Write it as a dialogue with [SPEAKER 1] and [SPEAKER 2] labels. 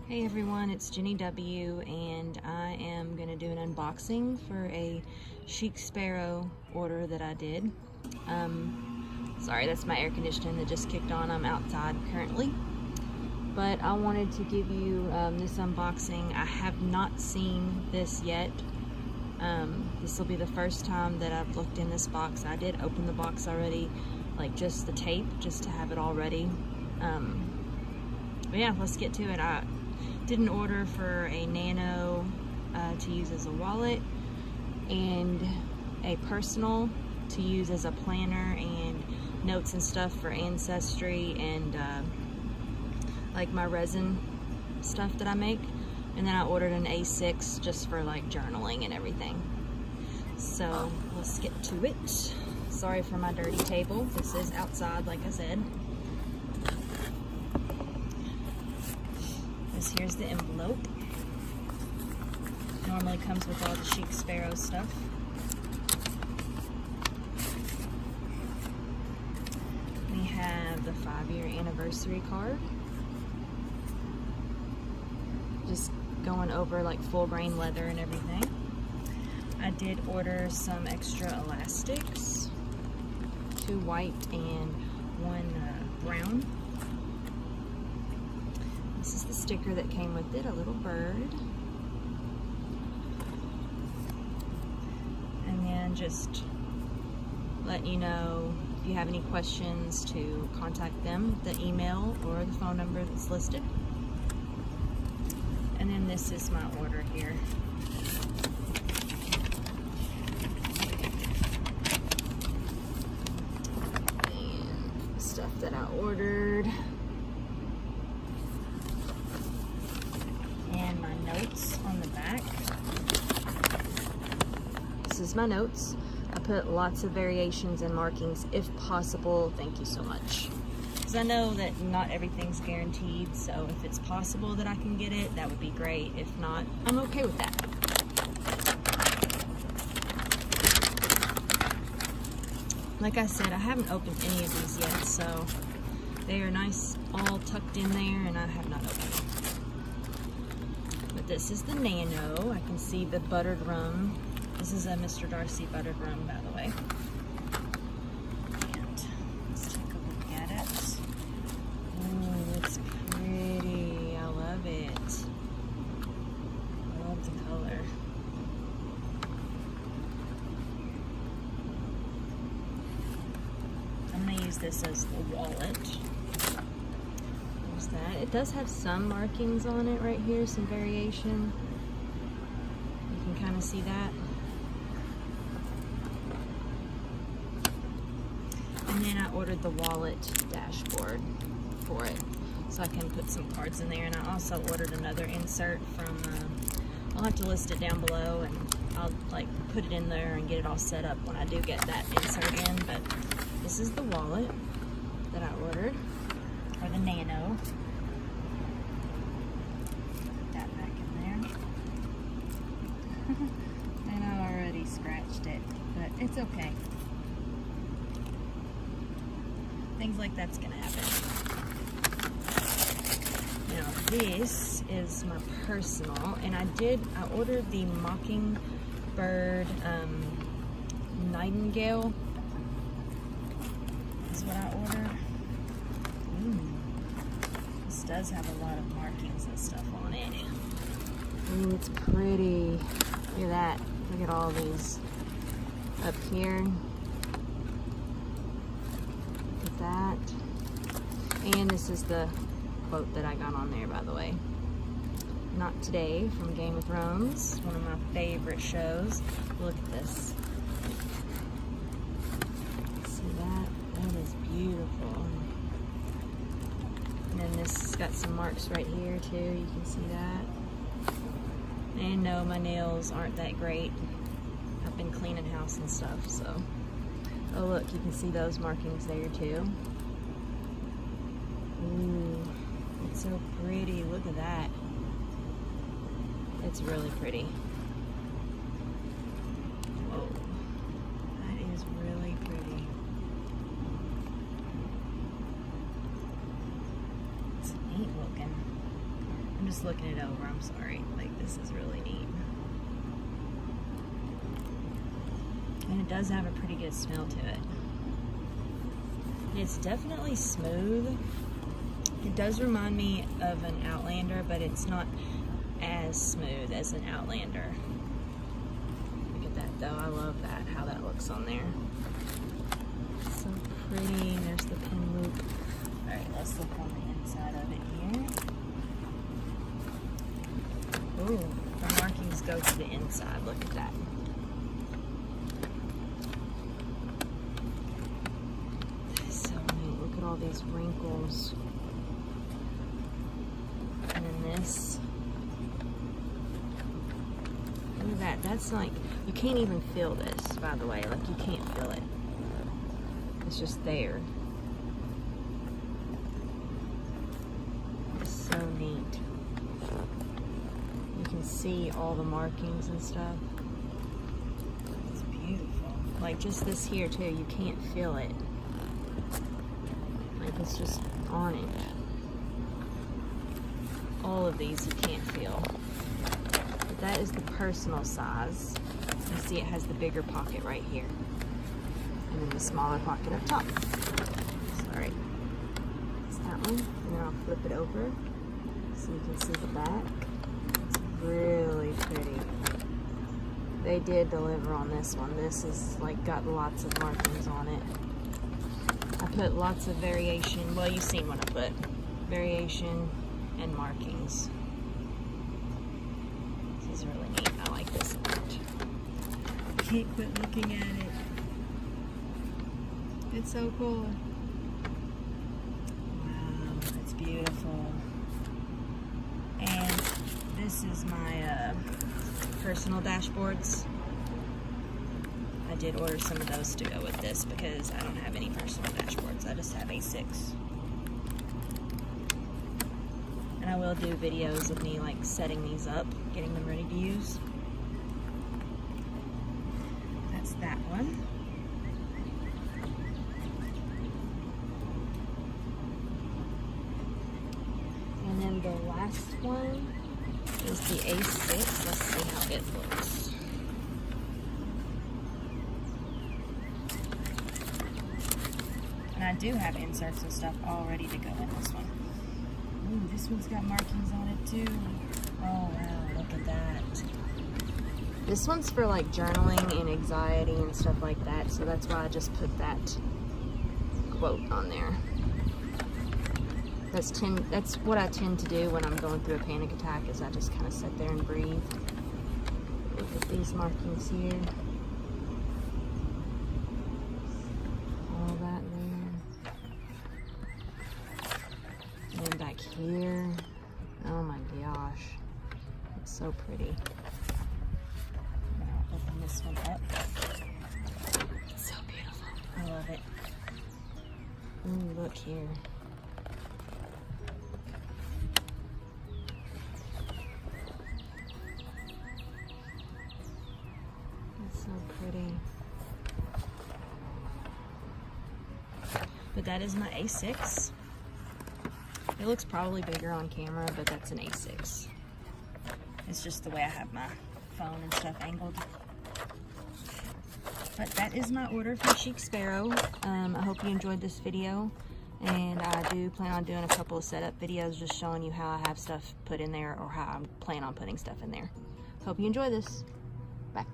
[SPEAKER 1] Hey everyone, it's Jenny W, and I am going to do an unboxing for a Chic Sparrow order that I did. Sorry, that's my air conditioning that just kicked on. I'm outside currently. But I wanted to give you this unboxing. I have not seen this yet. This will be the first time that I've looked in this box. I did open the box already, like just the tape, just to have it all ready. But yeah, let's get to it. I did an order for a Nano to use as a wallet and a personal to use as a planner and notes and stuff for ancestry and like my resin stuff that I make. And then I ordered an A6 just for like journaling and everything. So let's get to it. Sorry for my dirty table. This is outside, like I said. Here's the envelope. Normally comes with all the Chic Sparrow stuff. We have the 5-year anniversary card. Just going over like full grain leather and everything. I did order some extra elastics, 2 white and 1 brown. This is the sticker that came with it, a little bird. And then just letting you know if you have any questions to contact them, the email or the phone number that's listed. And then this is my order here. And stuff that I ordered. And my notes on the back. This is my notes. I put lots of variations and markings if possible. Thank you so much. Because I know that not everything's guaranteed, so if it's possible that I can get it, that would be great. If not, I'm okay with that. Like I said, I haven't opened any of these yet, so they are nice all tucked in there, and I have not opened them. But this is the Nano. I can see the buttered rum. This is a Mr. Darcy buttered rum, by the way. And let's take a look at it. Ooh, it's pretty. I love it. I love the color. I'm going to use this as the wallet. That. It does have some markings on it right here, some variation. You can kind of see that. And then I ordered the wallet dashboard for it, so I can put some cards in there. And I also ordered another insert from, I'll have to list it down below, and I'll like put it in there and get it all set up when I do get that insert in. But this is the wallet that I ordered. For the Nano. Put that back in there. And I already scratched it, but it's okay. Things like that's gonna happen. Now this is my personal, and I ordered the Mockingbird Nightingale. Is what I ordered. This does have a lot of markings and stuff on it. Ooh, it's pretty. Look at that. Look at all these up here. Look at that. And this is the quote that I got on there, by the way. Not today, from Game of Thrones, one of my favorite shows. Look at this. See that? That is beautiful. And then this has got some marks right here too, you can see that. And no, my nails aren't that great. I've been cleaning house and stuff, so. Oh look, you can see those markings there too. Ooh, it's so pretty, look at that. It's really pretty. Whoa, that is really pretty. It's neat looking. just looking it over, I'm sorry. Like, this is really neat. And it does have a pretty good smell to it. It's definitely smooth. It does remind me of an Outlander, but it's not as smooth as an Outlander. Look at that though, I love that, how that looks on there. So pretty, there's the pin loop. All right, let's look on the inside of it here. Ooh, the markings go to the inside, look at that. All these wrinkles, and then this, look at that. That's like, you can't even feel this, by the way. Like, you can't feel it, it's just there. It's so neat. You can see all the markings and stuff. It's beautiful. Like, just this here too, you can't feel it. Like, it's just on it. All of these you can't feel. But that is the personal size. You see it has the bigger pocket right here. And then the smaller pocket up top. Sorry. It's that one. And then I'll flip it over so you can see the back. It's really pretty. They did deliver on this one. This is like got lots of markings on it. I put lots of variation. Well, you've seen what I put. Variation and markings. This is really neat. I like this a lot. Can't quit looking at it. It's so cool. Wow, that's beautiful. And this is my personal dashboards. I did order some of those to go with this because I don't have any personal dashboards. I just have A6. And I will do videos of me like setting these up, getting them ready to use. That's that one. And then the last one is the A6. Let's see how it looks. And I do have inserts and stuff all ready to go in this one. Ooh, this one's got markings on it too. Oh wow, look at that. This one's for like journaling and anxiety and stuff like that, so that's why I just put that quote on there. That's what I tend to do when I'm going through a panic attack, is I just kind of sit there and breathe. Look at these markings here. All that there. And then back here. Oh my gosh. It's so pretty. I'm gonna open this one up. It's so beautiful. I love it. Ooh, look here. So pretty. But that is my A6. It looks probably bigger on camera, but that's an A6. It's just the way I have my phone and stuff angled. But that is my order from Chic Sparrow. I hope you enjoyed this video, and I do plan on doing a couple of setup videos just showing you how I have stuff put in there, or how I plan on putting stuff in there. Hope you enjoy this. Bye.